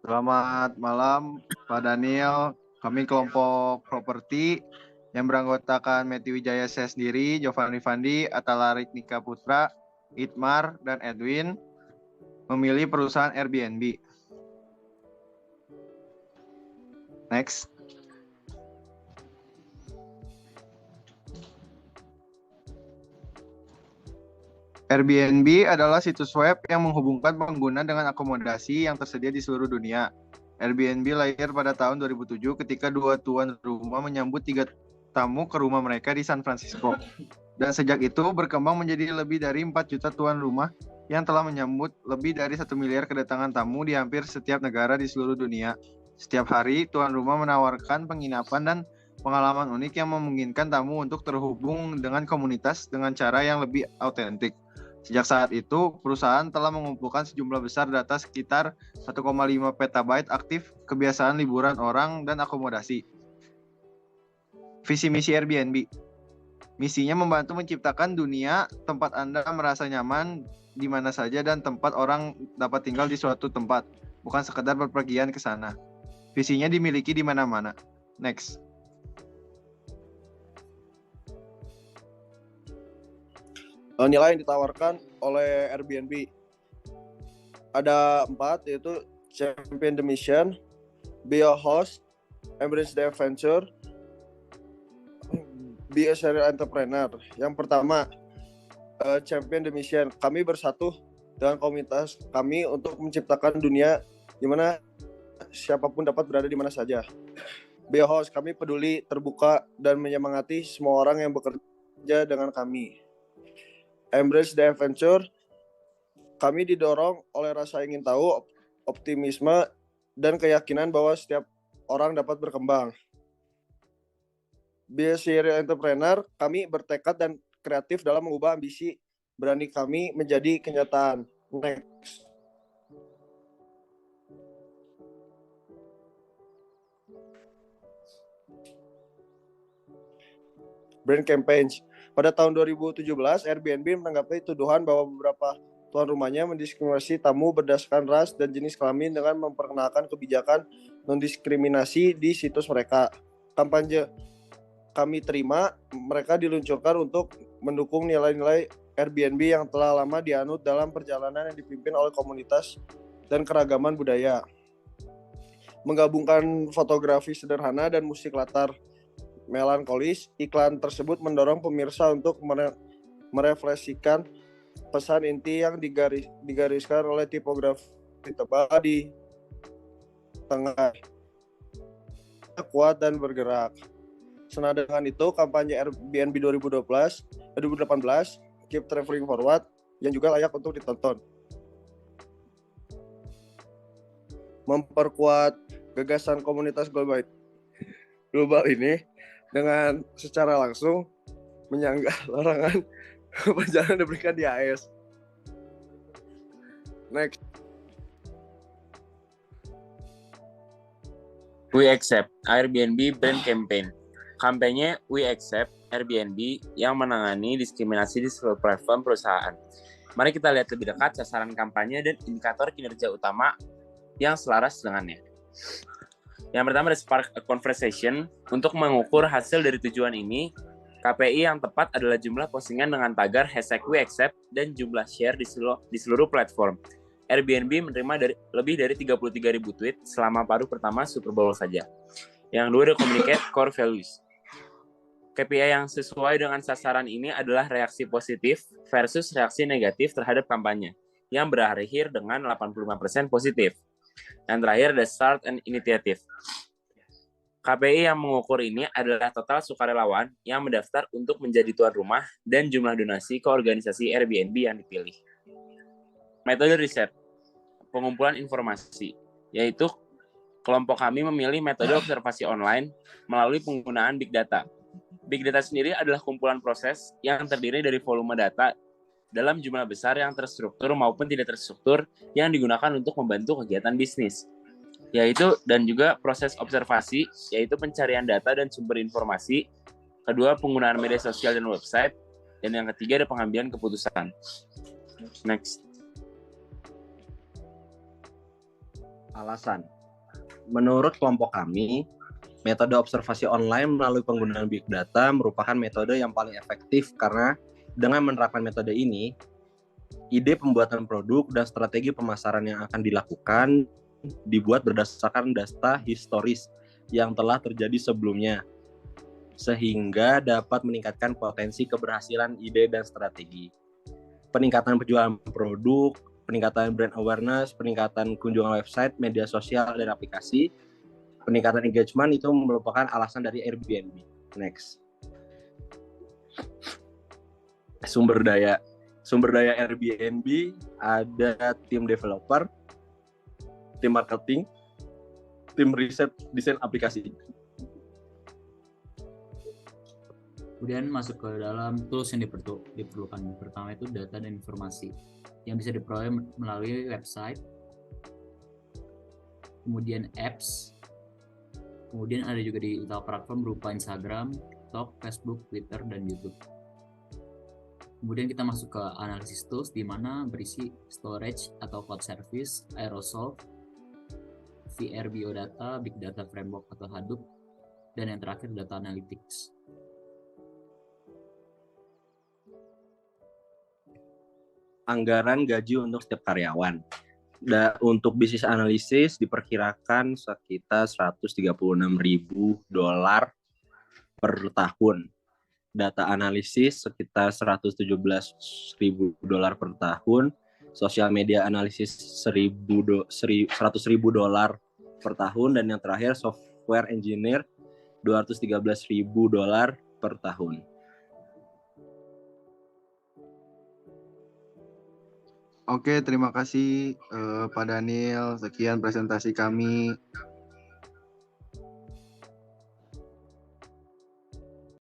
Selamat malam, Pak Daniel. Kami kelompok properti yang beranggotakan Matthew Wijaya saya sendiri, Giovanni Fandi, Atalarik Nika Putra, Itmar, dan Edwin memilih perusahaan Airbnb. Next. Airbnb adalah situs web yang menghubungkan pengguna dengan akomodasi yang tersedia di seluruh dunia. Airbnb lahir pada tahun 2007 ketika dua tuan rumah menyambut 3 tamu ke rumah mereka di San Francisco. Dan sejak itu berkembang menjadi lebih dari 4 juta tuan rumah yang telah menyambut lebih dari 1 miliar kedatangan tamu di hampir setiap negara di seluruh dunia. Setiap hari, tuan rumah menawarkan penginapan dan pengalaman unik yang memungkinkan tamu untuk terhubung dengan komunitas dengan cara yang lebih autentik. Sejak saat itu, perusahaan telah mengumpulkan sejumlah besar data sekitar 1,5 petabyte aktif kebiasaan liburan orang dan akomodasi. Visi misi Airbnb. Misinya membantu menciptakan dunia tempat Anda merasa nyaman di mana saja dan tempat orang dapat tinggal di suatu tempat, bukan sekedar berpergian ke sana. Visinya dimiliki di mana-mana. Next. Nilai yang ditawarkan oleh Airbnb ada 4, yaitu Champion the Mission, Be a Host, Embrace the Adventure, Be a Serial Entrepreneur. Yang pertama, Champion the Mission. Kami bersatu dengan komunitas kami untuk menciptakan dunia di mana siapapun dapat berada di mana saja. Be a Host. Kami peduli, terbuka, dan menyemangati semua orang yang bekerja dengan kami. Embrace the Adventure. Kami didorong oleh rasa ingin tahu, optimisme, dan keyakinan bahwa setiap orang dapat berkembang. Be a Serial Entrepreneur. Kami bertekad dan kreatif dalam mengubah ambisi berani kami menjadi kenyataan. Next. Brand campaigns. Pada tahun 2017, Airbnb menanggapi tuduhan bahwa beberapa tuan rumahnya mendiskriminasi tamu berdasarkan ras dan jenis kelamin dengan memperkenalkan kebijakan non-diskriminasi di situs mereka. Kampanye kami terima mereka diluncurkan untuk mendukung nilai-nilai Airbnb yang telah lama dianut dalam perjalanan yang dipimpin oleh komunitas dan keragaman budaya. Menggabungkan fotografi sederhana dan musik latar melankolis, iklan tersebut mendorong pemirsa untuk merefleksikan pesan inti yang digariskan oleh tipografi tebal di tengah, kuat dan bergerak. Senada dengan itu, kampanye Airbnb 2018, Keep Traveling Forward, yang juga layak untuk ditonton. Memperkuat gagasan komunitas global ini dengan secara langsung menyanggah larangan perjalanan diberikan di AS. Next. We Accept Airbnb Brand Campaign. Kampanye We Accept Airbnb yang menangani diskriminasi di seluruh platform perusahaan. Mari kita lihat lebih dekat sasaran kampanye dan indikator kinerja utama yang selaras dengannya. Yang pertama ada Spark a Conversation. Untuk mengukur hasil dari tujuan ini, KPI yang tepat adalah jumlah postingan dengan tagar #WeAccept dan jumlah share di seluruh platform. Airbnb menerima lebih dari 33.000 tweet selama paruh pertama Super Bowl saja. Yang kedua ada Communicate Core Values. KPI yang sesuai dengan sasaran ini adalah reaksi positif versus reaksi negatif terhadap kampanye, yang berakhir dengan 85% positif. Yang terakhir ada Start and Initiative. KPI yang mengukur ini adalah total sukarelawan yang mendaftar untuk menjadi tuan rumah dan jumlah donasi ke organisasi Airbnb yang dipilih. Metode riset, pengumpulan informasi, yaitu kelompok kami memilih metode observasi online melalui penggunaan Big Data. Big Data sendiri adalah kumpulan proses yang terdiri dari volume data dalam jumlah besar yang terstruktur maupun tidak terstruktur yang digunakan untuk membantu kegiatan bisnis. Yaitu dan juga proses observasi, yaitu pencarian data dan sumber informasi. Kedua, penggunaan media sosial dan website. Dan yang ketiga ada pengambilan keputusan. Next. Alasan. Menurut kelompok kami, metode observasi online melalui penggunaan big data merupakan metode yang paling efektif karena dengan menerapkan metode ini, ide pembuatan produk dan strategi pemasaran yang akan dilakukan dibuat berdasarkan data historis yang telah terjadi sebelumnya, sehingga dapat meningkatkan potensi keberhasilan ide dan strategi. Peningkatan penjualan produk, peningkatan brand awareness, peningkatan kunjungan website, media sosial, dan aplikasi, peningkatan engagement itu merupakan alasan dari Airbnb. Next. Sumber daya Airbnb ada tim developer, tim marketing, tim riset desain aplikasi. Kemudian masuk ke dalam tools yang diperlukan. Pertama itu data dan informasi yang bisa diperoleh melalui website, kemudian apps, kemudian ada juga di platform berupa Instagram, TikTok, Facebook, Twitter, dan YouTube. Kemudian kita masuk ke analisis tools di mana berisi storage atau cloud service, Aerosol, VR Biodata, Big Data Framework atau Hadoop, dan yang terakhir data analytics. Anggaran gaji untuk setiap karyawan. Untuk bisnis analisis diperkirakan sekitar $136.000 per tahun. Data analisis sekitar $117.000 per tahun. Sosial media analisis $100.000 per tahun, dan yang terakhir software engineer $213.000 per tahun. Oke, terima kasih Pak Daniel. Sekian presentasi kami.